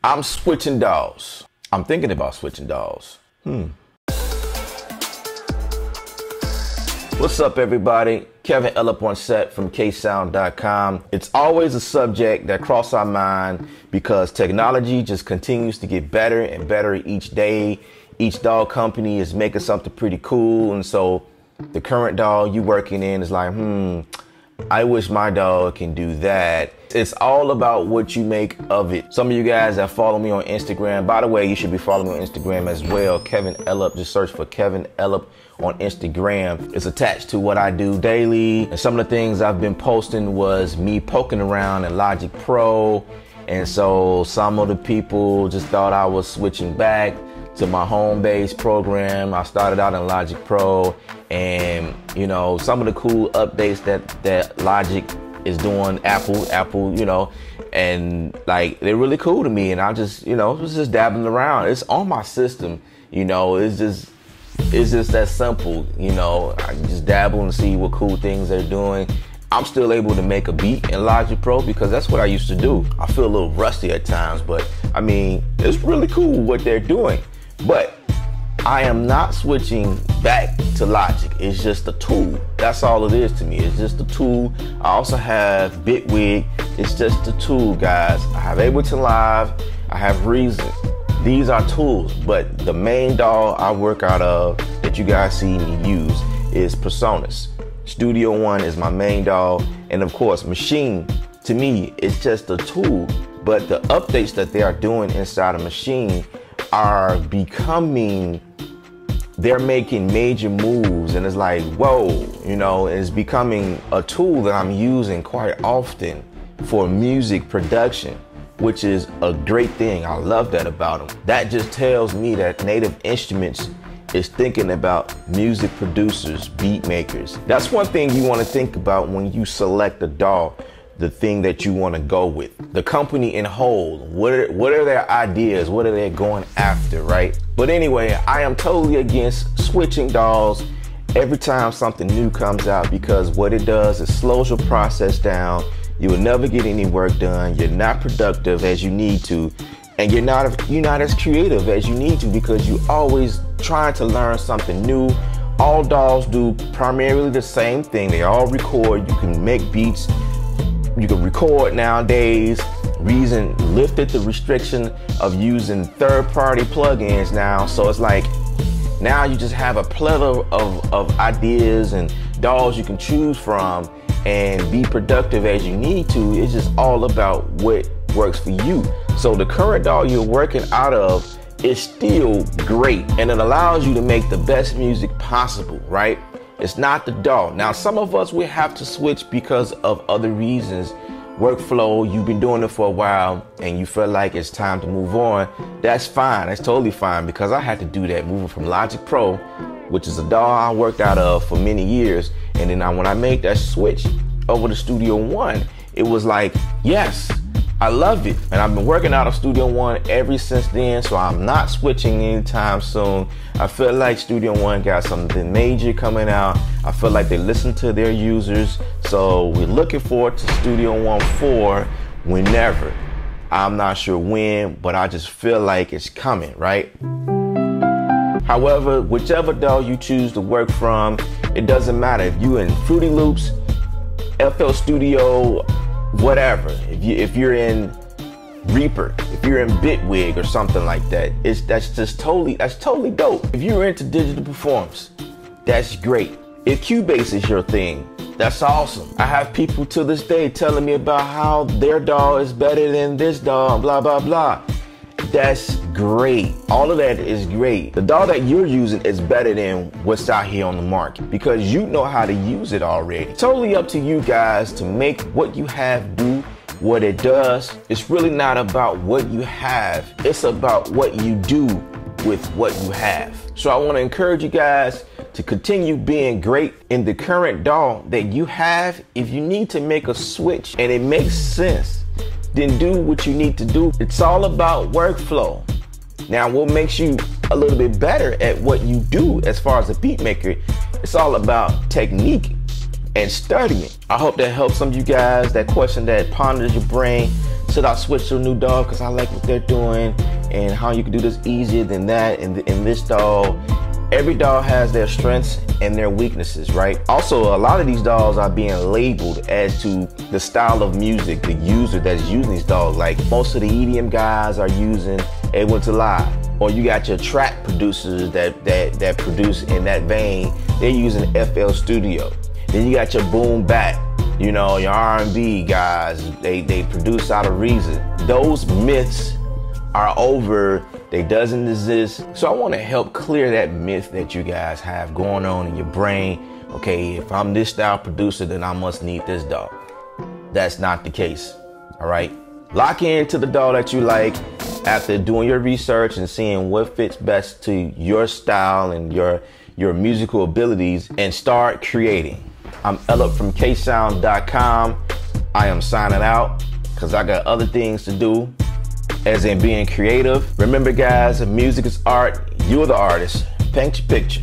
I'm switching DAWs. I'm thinking about switching DAWs. What's up, everybody? Kevin Ellup on set from ksound.com. It's always a subject that crosses our mind because technology just continues to get better and better each day. Each DAW company is making something pretty cool, and so the current DAW you working in is like, I wish my DAW can do that. It's all about what you make of it. Some of you guys that follow me on Instagram, by the way, you should be following me on Instagram as well. Kevin Ellup, just search for Kevin Ellup on Instagram. It's attached to what I do daily. And some of the things I've been posting was me poking around in Logic Pro. And so some of the people just thought I was switching back to my home-based program. I started out in Logic Pro, and you know, some of the cool updates that Logic is doing, Apple, you know, and like they're really cool to me. And I just, you know, was just dabbling around. It's on my system, you know. It's just that simple, you know. I just dabble and see what cool things they're doing. I'm still able to make a beat in Logic Pro because that's what I used to do. I feel a little rusty at times, but I mean, it's really cool what they're doing. But I am not switching back to Logic. It's just a tool. That's all it is to me. It's just a tool. I also have Bitwig. It's just a tool, guys. I have Ableton Live. I have Reason. These are tools, but the main DAW I work out of that you guys see me use is Personas. Studio One is my main DAW, and of course, Machine to me is just a tool. But the updates that they are doing inside of Machine are becoming, they're making major moves, and it's like, whoa, you know, it's becoming a tool that I'm using quite often for music production, which is a great thing. I love that about them. That just tells me that Native Instruments is thinking about music producers, beat makers. That's one thing you want to think about when you select a DAW, the thing that you want to go with. The company in whole, what are their ideas? What are they going after, right? But anyway, I am totally against switching DAWs every time something new comes out, because what it does is slows your process down. You will never get any work done. You're not productive as you need to, and you're not as creative as you need to because you're always trying to learn something new. All DAWs do primarily the same thing. They all record. You can make beats. You can record nowadays. Reason lifted the restriction of using third-party plugins now. So it's like, now you just have a plethora of ideas and DAWs you can choose from and be productive as you need to. It's just all about what works for you. So the current DAW you're working out of is still great, and it allows you to make the best music possible, right? It's not the DAW. Now, some of us will have to switch because of other reasons. Workflow, you've been doing it for a while and you feel like it's time to move on. That's fine. That's totally fine, because I had to do that, moving from Logic Pro, which is a DAW I worked out of for many years. And then when I made that switch over to Studio One, it was like, yes, I love it. And I've been working out of Studio One ever since then, so I'm not switching anytime soon. I feel like Studio One got something major coming out. I feel like they listen to their users. So we're looking forward to Studio One 4 whenever. I'm not sure when, but I just feel like it's coming, right? However, whichever DAW you choose to work from, it doesn't matter. If you're in Fruity Loops, FL Studio, whatever. If you're in Reaper, if you're in Bitwig or something like that, that's totally dope. If you're into digital performance, that's great. If Cubase is your thing, that's awesome. I have people to this day telling me about how their DAW is better than this DAW and blah, blah, blah. That's great. All of that is great. The DAW that you're using is better than what's out here on the market because you know how to use it already. Totally up to you guys to make what you have do what it does. It's really not about what you have. It's about what you do with what you have. So I want to encourage you guys to continue being great in the current DAW that you have. If you need to make a switch and it makes sense, then do what you need to do. It's all about workflow. Now, what makes you a little bit better at what you do as far as a beat maker, it's all about technique and studying. I hope that helps some of you guys, that question that ponders your brain. should I switch to a new DAW because I like what they're doing and how you can do this easier than that in this DAW. Every DAW has their strengths and their weaknesses, right? Also, a lot of these DAWs are being labeled as to the style of music, the user that's using these DAWs. Like most of the EDM guys are using Ableton Live, or you got your track producers that produce in that vein, they're using FL Studio. Then you got your boom bap, you know, your R&B guys, they produce out of Reason. Those myths are over, they doesn't exist. So I want to help clear that myth that you guys have going on in your brain. Okay, if I'm this style producer, then I must need this DAW. That's not the case, all right? Lock into the DAW that you like after doing your research and seeing what fits best to your style and your musical abilities, and start creating. I'm Ella from ksound.com. I am signing out because I got other things to do, as in being creative. Remember guys, music is art, you're the artist. Paint your picture.